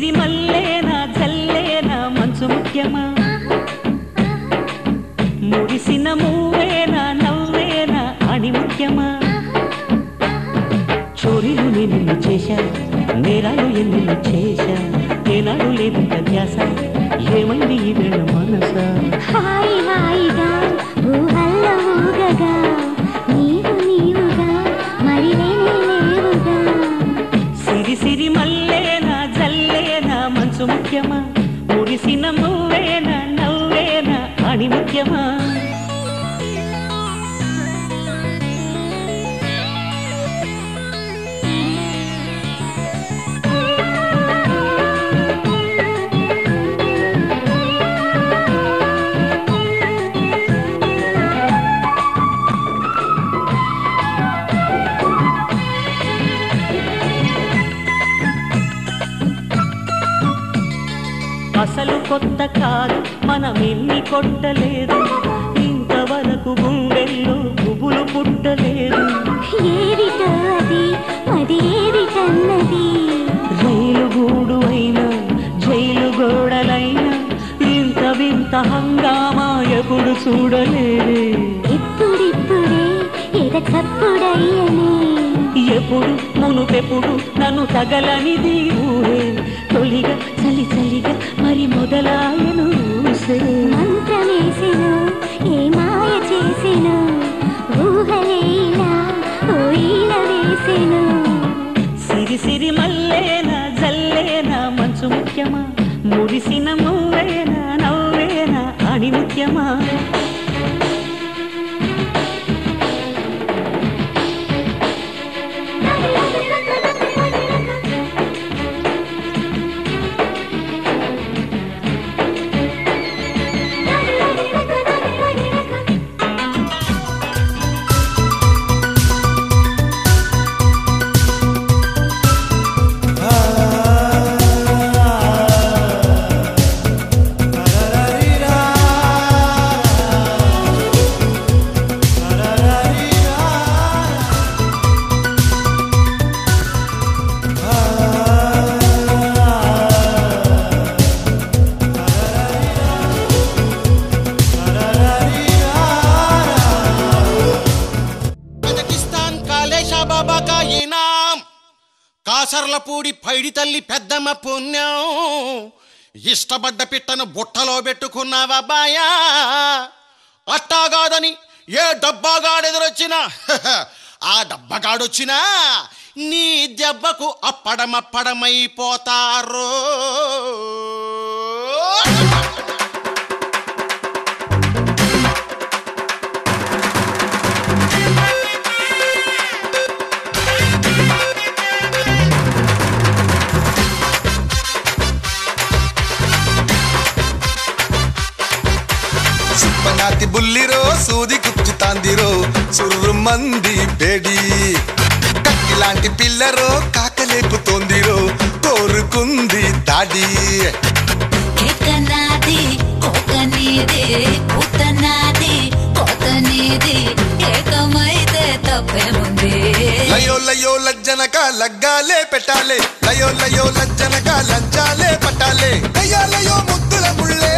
సిరి మల్లేనా జల్లేనా మంచు ముఖ్యమా మురిసిన మూవేనా నవ్వేనా అని ముఖ్యమా చోరీలు నేను చేశా నేరాలు ఎన్ని చేశా ఏనాడు లేదు ధ్యాస ఏమైంది ఈ వేళ మనసా హాయి హాయిగా ఊహల్లో ఊగగా నీవు నీవుగా మరి నేనే లేవుగా సిరి సిరి మల్లేనా జల్లేనా మంచు ముఖ్యమా మురిసిన మూవేనా నవ్వేనా అని ముఖ్యమా అసలు కొత్త కాదు మనమెన్ని కొట్టలేదు ఇంతవరకు గుండెల్లో గుబులు పుట్టలేదు ఏదిటో అది మరి ఏదిటన్నది రైలు గూడు అయినా జైలు గోడలైనా ఇంత వింత హంగామా ఎప్పుడు చూడలేదే ఇప్పుడిప్పుడే ఎదకప్పుడయ్యనే ఎప్పుడు మునుపెప్పుడు నన్ను తగలనిది ఊహే తొలిగా చలి చలిగా మరి మొదలాయను మంత్రమేసెను ఏ మాయ చేసెను ఊహలేలా ఓయిల వేసెను సిరి సిరి మల్లేనా జల్లేనా మంచు ముఖ్యమా మురిసిన నువ్వేనా నవ్వేనా అని ముఖ్యమా కాసర్లపూడి పైడి తల్లి పెద్దమ్మ పుణ్యం ఇష్టపడ్డ పిట్టను బుట్టలో పెట్టుకున్నావా బాయా అట్టాగాదని ఏ డబ్బాగాడెదురొచ్చినా ఆ డబ్బగాడొచ్చినా నీ దెబ్బకు అప్పడమప్పడమైపోతారు సుప్పనాతి బుల్లిరో సూది కుచ్చుతాందిరో సుర్రు మంది బేడి కక్కిలాంటి పిల్లరో కాకలేపుతోందిరో కోరుకుంది దాడి ఏకనాది కోకనీది ఉత్తనాది కోతనీది ఏకమైతే తప్పేముంది లయో లయో లజ్జనక లగ్గాలే పెట్టాలే లయో లయో లజ్జనక లంచాలే పట్టాలే లయో లయో ముద్దుల ముళ్ళే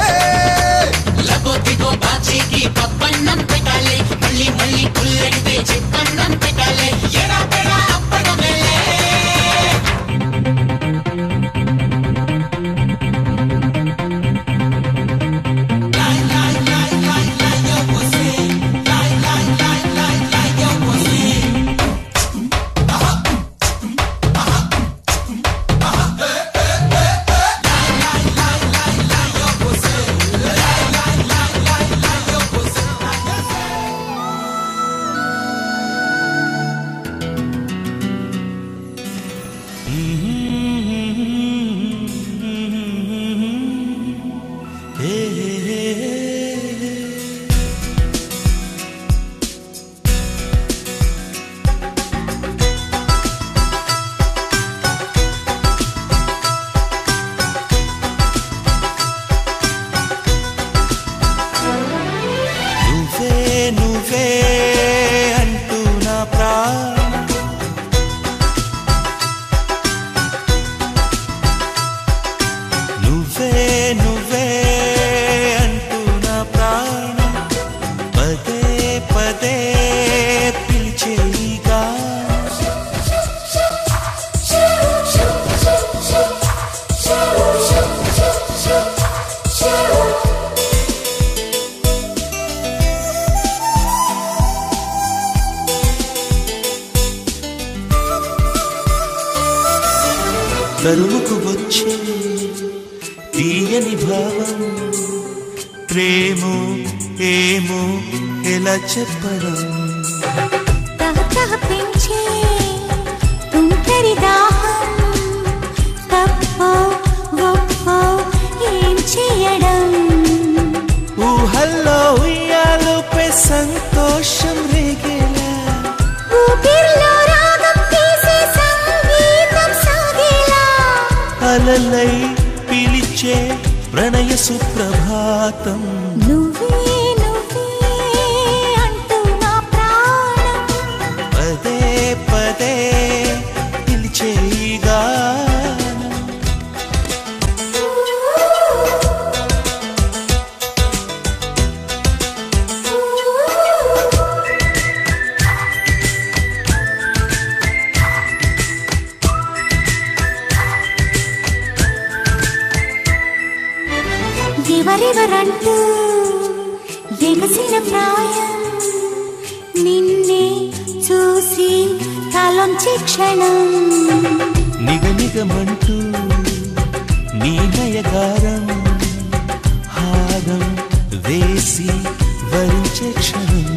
లగోతిగో బాచీకి పప్పన్నం పెట్టాలి మళ్ళీ మళ్ళీ పుల్లడితే చిప్పన్నం పెట్టాలి ఎడా పెడా అప్పడమే ఎందుకు వచ్చే తీయని భావం ప్రేమో ఏమో ఎలా చెప్పడం తహతహ పెంచే తుంటరి దాహం తప్పో గొప్పో ఏం చేయడం ఊహల్లో ఉయ్యాలుపై సంతోషం రేగేలా ఊపిరిలో రాగం తీసే సంగీతం సాగేలా అలలై పిలిచే ప్రణయ సుప్రభాతం నువ్వే నువ్వే అంటూ నా ప్రాణం పదే పదే పిలిచే ఈ గానం ఎవరెవరంటూ ఎగసిన ప్రాయం నిన్నే చూసి తలొంచి క్షణం నిగనిగమంటూ నీ నయగారం హారం వేసి వరించే క్షణం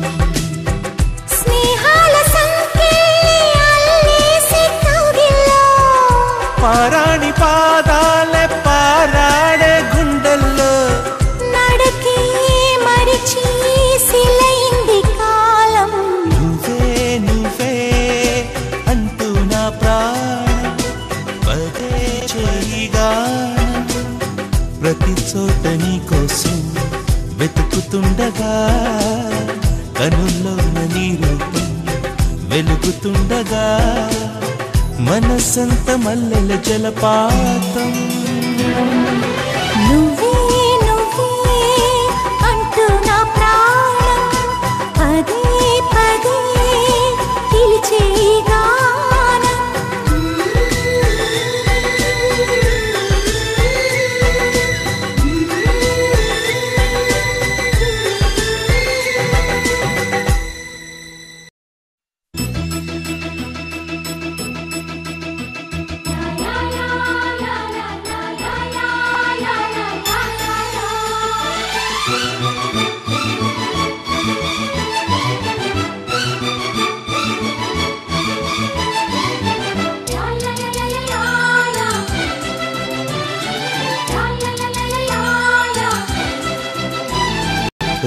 స్నేహాల సంకెళ్ళి అల్లేసి కౌగిల్లో పారాణి పాదాలే పారాడే గుండెల్లో నడకే మరిచి సిలైంది కాలం నువ్వే నువ్వే అంటూ నా ప్రాణం పదే చేయగానం ప్రతి చోట నీ కోసం వెతుకుతుండగా కనుల్లోన నీ రూపం వెలుగుతుండగా మనసంత మల్లెల జలపాతం నువ్వే నువ్వే అంటూ నా ప్రాణం పదే పదే పిలిచే గానం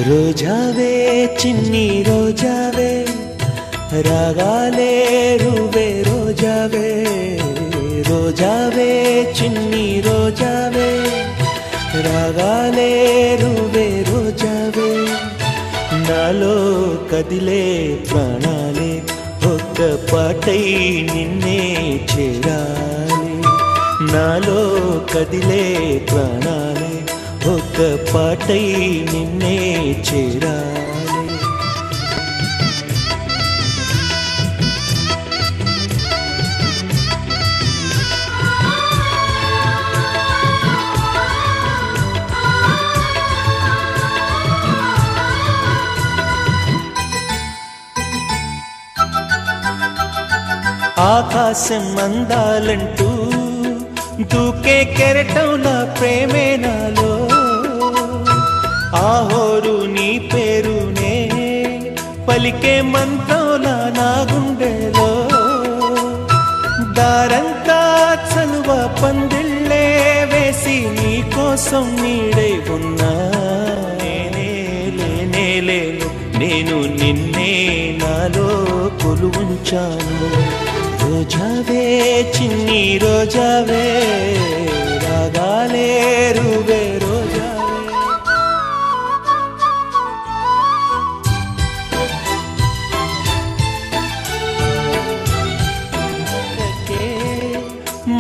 రోజావే చిన్ని రోజావే రాగాలే రువే రోజావే రోజావే చిన్ని రోజావే రాగాలే రువే రోజావే నాలో కదిలే ప్రాణాలే ఒక్క పాటై నిన్నే చేరాలి నాలో కదిలే ప్రాణాలే ఒక్క పాటై నిన్నే చేరాలి ఆకాశం అందాలంటూ దూకే కెరటంలా ప్రేమే నాలో ఆహోరు నీ పేరునే పలికే మంత్రంలా నా గుండెలో దారంతా చలువ పందిళ్ళే వేసి నీ కోసం నీడై ఉన్నా లేనే లేను నేను నిన్నే నాలో కొలువుంచాను రోజావే చిన్ని రోజావే రాగాలే రువే రోజావే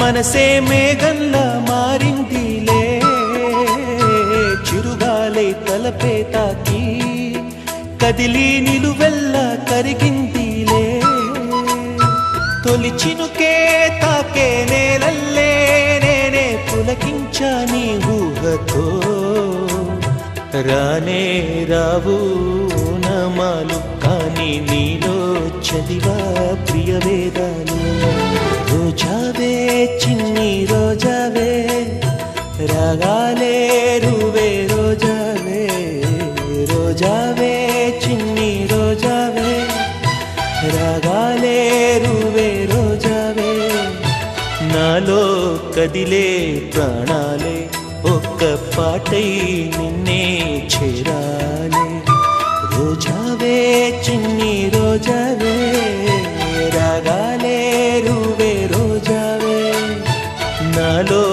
మనసే మేఘంలా మారిందిలే చిరుగాలై తలపే తాకి కదిలి నిలువెల్లా కరిగిందిలే తొలి చినుకే తాకే నేలల్లే నేనే పులకించా నీ ఊహతో రానే రావు నామాలు కానీ నీలో చదివా ప్రియ వేదాలు. రోజావే చిన్ని రోజావే రాగాలే రువే రోజావే, రోజావే చిన్ని రోజావే రాగాలే రువే రోజావే. నాలో కదిలే ప్రాణాలే ఒక్క పాటై నిన్నే చేరాలే. రోజావే చిన్ని రోజావే రాగాలే రువే రోజావే. నాలో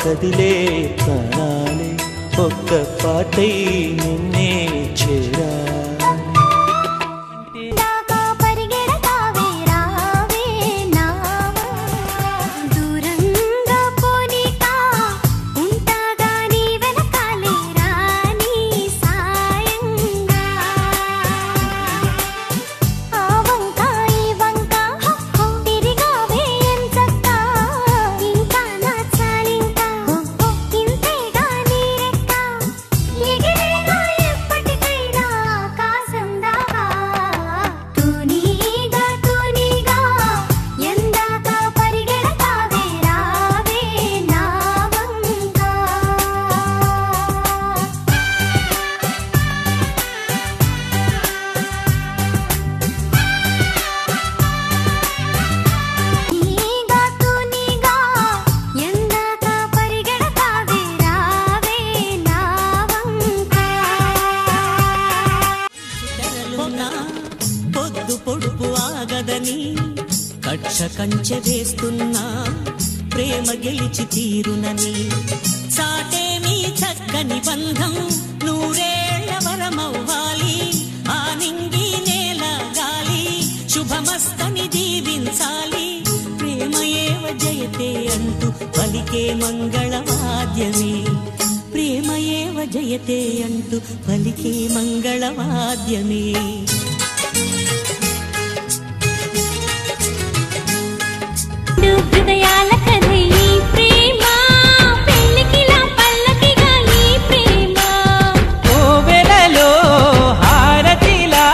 కదిలే ప్రాణాలే ఒక్క పాటై నిన్నే చేరాలే. కక్ష కంచె వేస్తున్నా ప్రేమ గెలిచి తీరునని. సాటేమీ చక్కని బంధం నూరేళ్ల వరమవ్వాలి. ఆ నింగి నేల గాలి శుభమస్తని దీవించాలి. ప్రేమయేవ జయతే అంటూ పలికే మంగళవాద్యమే, ప్రేమయేవ జయతే అంటూ పలికే మంగళవాద్యమే. హృదయాల కథ ఈ ప్రేమ, పెళ్ళికిలా పల్లకిగా ఈ ప్రేమ. కోవెలలో హారతిలా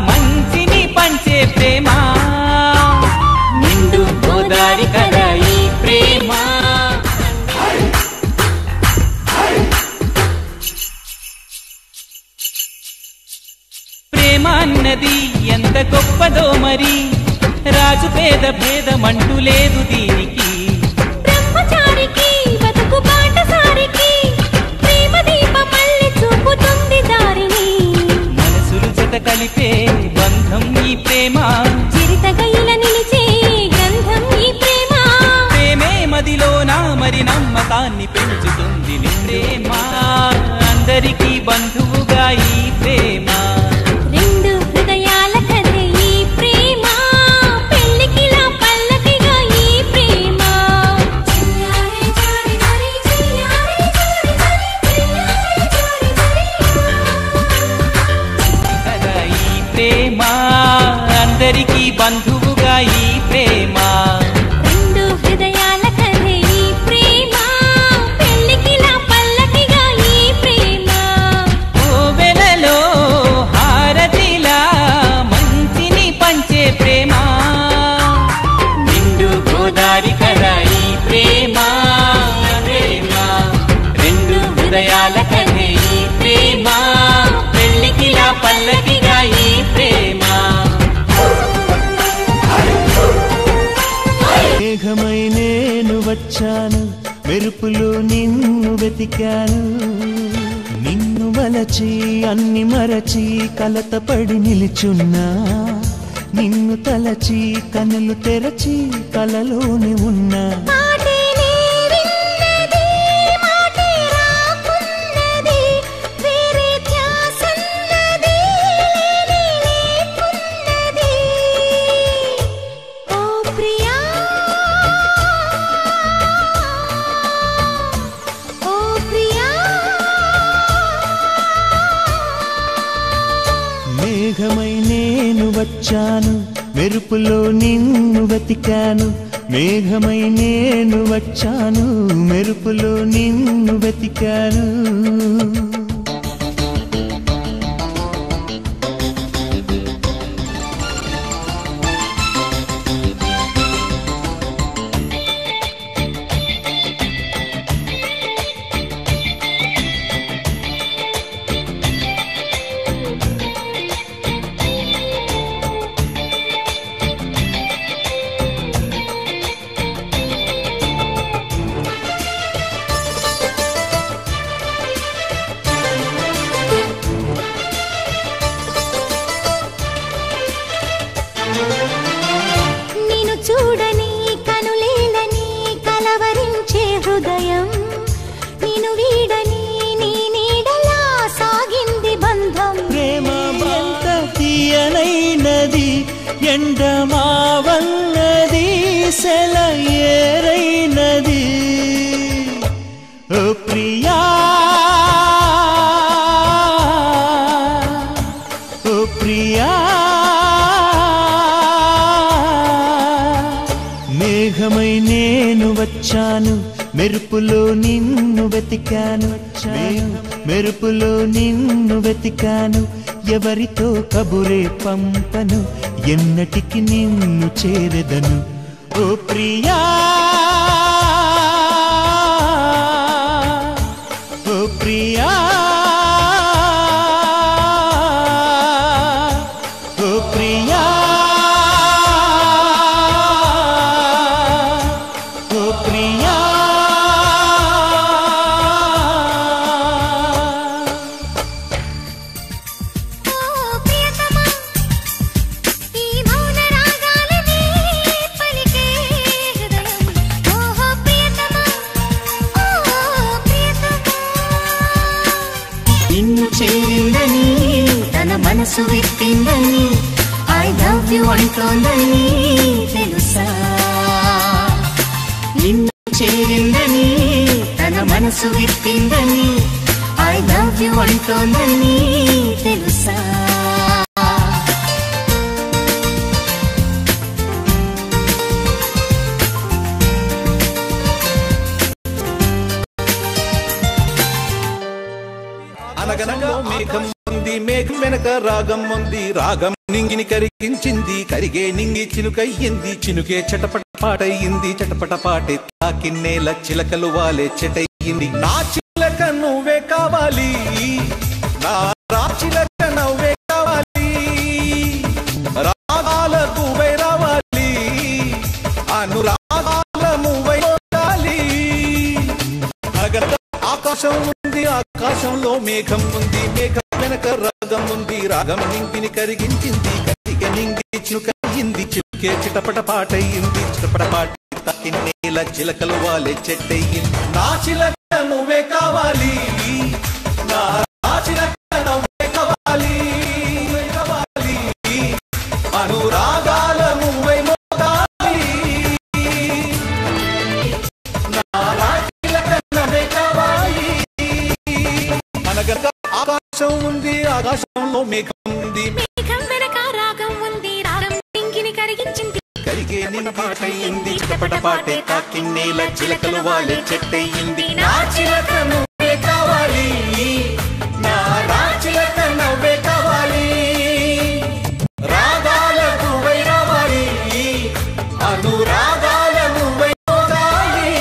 మంచిని పంచే ప్రేమ, నిండు గోదారి కథ ఈ ప్రేమ. ప్రేమ అన్నది ఎంత గొప్పదో మరి, రాజు పేద భేదమంటూ లేదు దీనికి. బ్రహ్మచారికి బతుకు బాటసారికి ప్రేమ దీపం మళ్ళీ చూపుతుంది దారిని. మనసులు జత కలిపే బంధం ఈ ప్రేమ, చిరితగైల నిలిచే గంధం ఈ ప్రేమ. ప్రేమే మదిలోన మరి నమ్మకాన్ని పెంచుతుంది నీ ప్రేమ. అందరికీ బంధువుగా ఈ ప్రేమ. రెండు హృదయాల కథ ఈ ప్రేమ, పెళ్ళికిలా పల్లకిగా ఈ ప్రేమ. చిన్నారి చారి చారి చిన్నారి చారి చారి చిన్నారి చారి చారి కదా ఈ ప్రేమ, అందరికీ బంధువుగా ఈ ప్రేమ. రెండు హృదయాల కథ ఈ ప్రేమ, పెళ్ళికిలా పల్లకిగా ఈ ప్రేమ. కోవెలలో హారతిలా మంచిని పంచే ప్రేమ, నిండు గోదారి కదా ఈ ప్రేమ. ప్రేమ రెండు హృదయాల కథే ఈ ప్రేమ, పెళ్ళికిలా పల్లకిగా ఈ ప్రేమ. మేఘమై నేను వచ్చాను, మెరుపులో నిన్ను వెతికాను. నిన్ను వలచి అన్ని మరచి కలతపడి నిలుచున్నా. నిన్ను తలచి కనులు తెరచి కలలోనే ఉన్నా. మాటే నీ విన్నది, మాటే రాకున్నది, వేరే ధ్యాసన్నది లేకున్నది. ఓ ప్రియా, ఓ ప్రియా. మేఘమై నేను వచ్చాను, మెరుపులో నిన్ను వెతికాను. మేఘమై నేను వచ్చాను, మెరుపులో నిన్ను వెతికాను. వచ్చాను మెరుపులో నిన్ను వెతికాను మెరుపులో నిన్ను వెతికాను ఎవరితో కబురే పంపను ఎన్నటికి నిన్ను చేరెదను ఓ ప్రియా ఓ ప్రియా ఓ ప్రియా ఓ ప్రియా ఓ ప్రియతమా ఈ మౌన రాగాలనే పలికే హృదయం ఓహో ప్రియతమా ఓ ప్రియతమా నిన్ను చేరిందని తన మనసు విప్పిందని ఐ లవ్ యు అంటోందని తెలుసా నిన్ను చేరిందని తన మనసు విప్పిందని ఐ లవ్ యు అంటోందని తెలుసా అనగనగా మేఘం ఉంది మేఘం వెనక రాగం ఉంది రాగం నింగిని కరిగించింది కరిగే నింగి చినుకయ్యింది చినుకే చటపట పాటయ్యింది చటపట పాటే తాకిన్నేల చిలకలు వాలే చెటయ్యింది నా చిలక నువ్వే కావాలి నా రాచిలక నువ్వే కావాలి రాగాలకు వై రావాలి అనురాగాల నువ్వై ఉండాలి ఆకాశం ఉంది ఆకాశంలో మేఘం ఉంది మేఘం వెనక రాగం ఉంది రాగం నింగిని కరిగించింది కరిగ నింగి చినుకయ్యింది చిలుకే చిటపట పాటయ్యింది చిటపట పాట తాకిన్నేల చిలకలు వాలే చెట్టయ్యింది నా చిలక నువ్వే కావాలి నా చిలక నువ్వే కావాలి అనురాగాల నువ్వై మోగాలి నా చిలక నువ్వే కావాలి అనగనగా ఆకాశం ఉంది ఆకాశంలో మేఘం ఉంది మేఘం వెనక రాగం ఉంది రాగం నింగిని కరిగించింది కరిగే నిన్ను పాటయ్యింది చిటపట పాటే తాకిన్నేల చిలకలు వాలే చెట్టయ్యింది నా చిలక నువ్వే కావాలి నా రాచిలక నువ్వే కావాలి రాగాల నువ్వై రావాలి అనురాగాల నువ్వై మోగాలి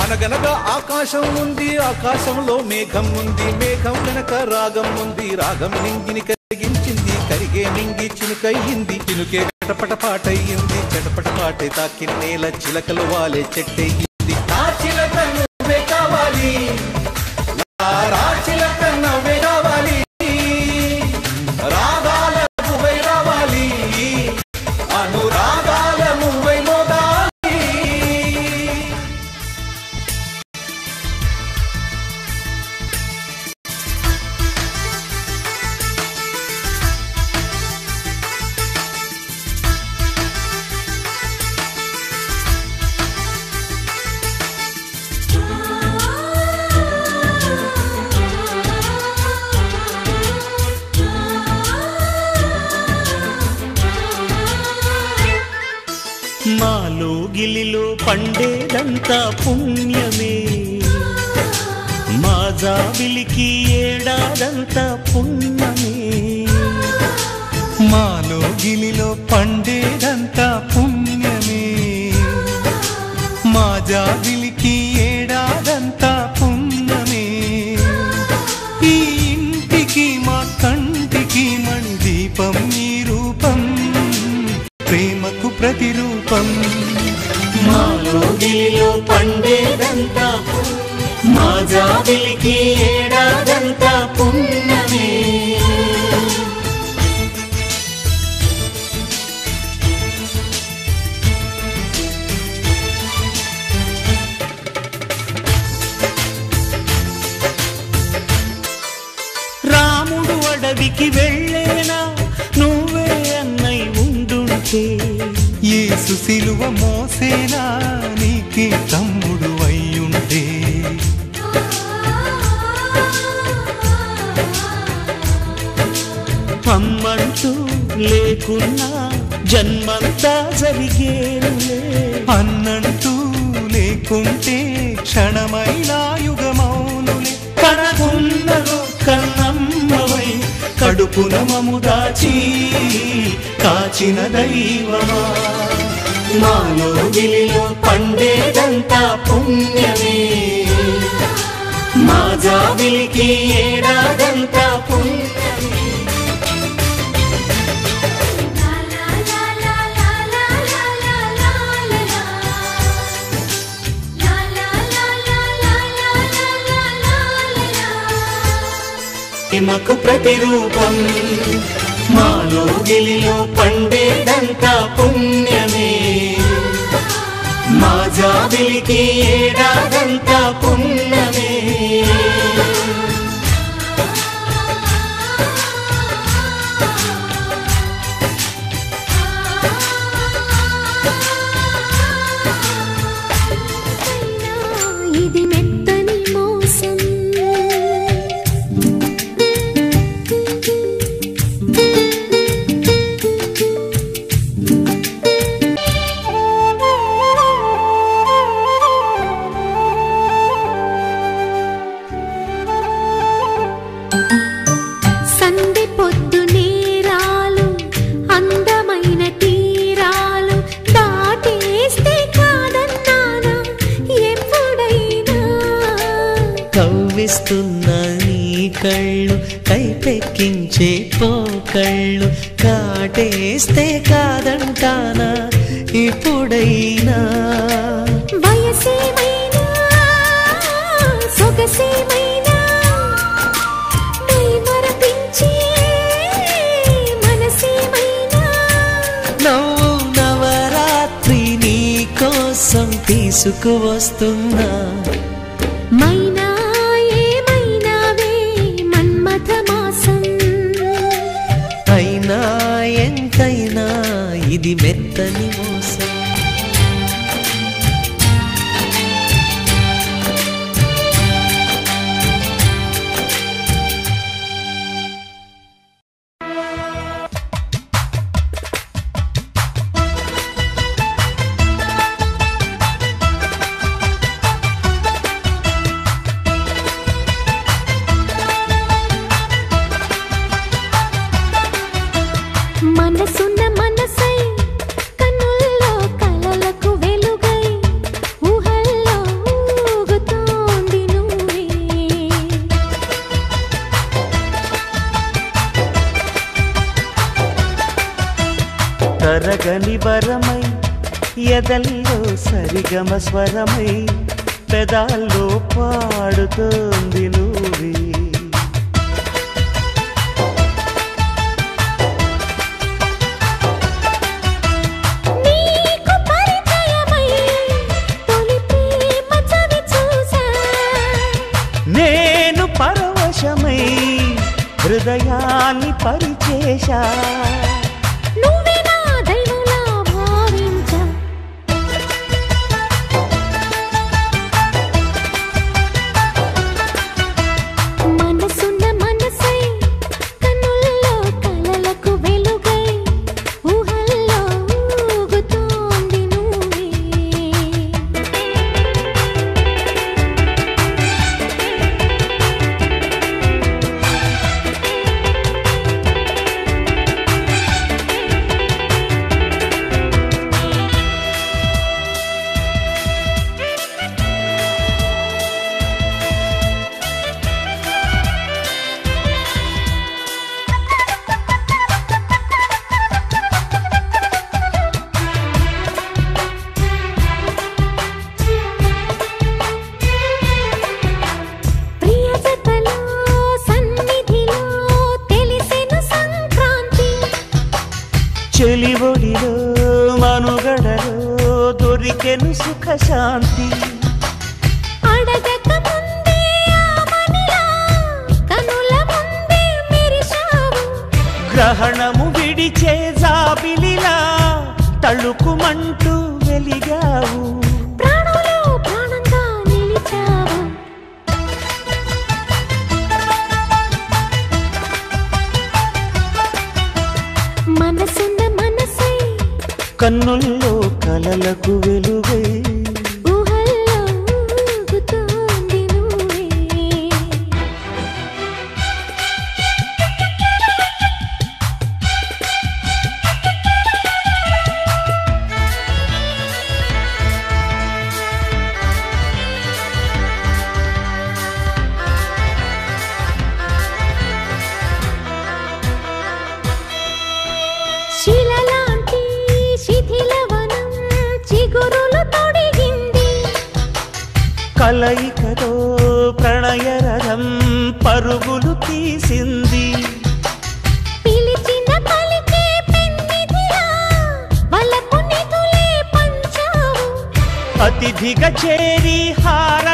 అనగనగా ఆకాశం ఉంది ఆకాశంలో మేఘం ఉంది మేఘం వెనక రాగం ఉంది రాగం నింగిని కరిగించింది కరిగే నింగి చినుకయ్యింది చినుకే చటపట పాటయ్యింది చటపట పాటే తాకిన్నేల చిలకలు వాలే చెట్టయ్యింది నా చిలక నువ్వే కావాలి నా రాచిలక నువ్వే కావాలి రాగాల నువ్వై రావాలి అనురాగాల నువ్వై మోగాలి మాలో గిలిలో పండేదంతా పుణ్యమే మా జాబిలికి ఏడాదంతా పుణ్యమే మాలో గిలిలో పండేదంతా పుణ్యమే మా జాబిలికి ఏడాదంతా పుణ్యమే ఈ ఇంటికి మా కంటికి మణి దీపం ఈ రూపం ప్రేమకు ప్రతిరూపం మాలో గిలిలో పండేదంతా మా జాబిలికి ఏడాదంతా పుణ్యమే సిలువ మోసేనా నీకే తమ్ముడు అయ్యుంటే అమ్మంటూ లేకున్నా జన్మంతా జరిగేనులే అన్నంటూ లేకుంటే క్షణమైనా యుగమౌనులే కనకున్నదో కన్నమ్మవై కడుపున మము దాచి కాచిన దైవమా మాలో గిలిలో పండేదంతా పుణ్యమే మా జాబిలికి ఏడాదంతా పుణ్యమే ప్రేమకు ప్రతిరూపం మాలో గిలిలో పండేదంతా పుణ్యమే మా జాబిలికి ఏడాదంతా పుణ్యమే ఇది మెత్తని మోసం సంధి పొద్దు నేరాలు అందమైన తీరాలు దాటేస్తే కాదన్నానా ఎప్పుడైనా కవ్విస్తున్న నీ కళ్ళు కైపెక్కించే పోకళ్ళు కాటేస్తే కాదంటానా ఇప్పుడైనా వయసేమైనా సొగసేమైనా మరపించే మనసేమైనా నవ్వు నవరాత్రి నీ కోసం తీసుకువస్తున్నా మైనా ఏమైనావే మన్మథ మాసం అయినా ఎంతైనా ఇది మెత్తని మోసం మనసున్న మనసై కన్నుల్లో కలలకు వెలుగై ఊహల్లో ఊగుతోంది నువ్వే తరగని వరమై ఎదల్లో సరిగమ స్వరమై పెదాల్లో పాడుతోంది నువ్వే నీకు పరిచయమై తొలి ప్రేమ చవి చూసా నేను పరవశమై హృదయాన్ని పరిచేశా నువ్వే నా దైవంలా భావించా మనసున్న మనసై కన్నుల్లో కలలకు వెలుగై ఊహల్లో ఊగుతోంది నువ్వే ప్రియజతలో సన్నిధిలో తెలిసెను సంక్రాంతి చెలివొడిలో మనుగడలో దొరికెను సుఖ శాంతి అడగక ముందే ఆమనిలా కనుల ముందే మెరిశావు గ్రహణము విడిచే జాబిలిలా తళుకుమంటూ వెలిగావు ప్రాణంలో ప్రాణంగా నిలిచావు మనసున్న మనసై కన్నుల్లో కలలకు వెలుగై ఊహల్లో ఊగుతోంది నువ్వే శిలలాంటి శిథిలవనం చిగురులు తొడిగింది కలయికతో ప్రణయరథం పరుగులు తీసింది పిలిచిన పలికే పెన్నిధిలా వలపు నిధులే పంచావు అతిథిగా చేరి హార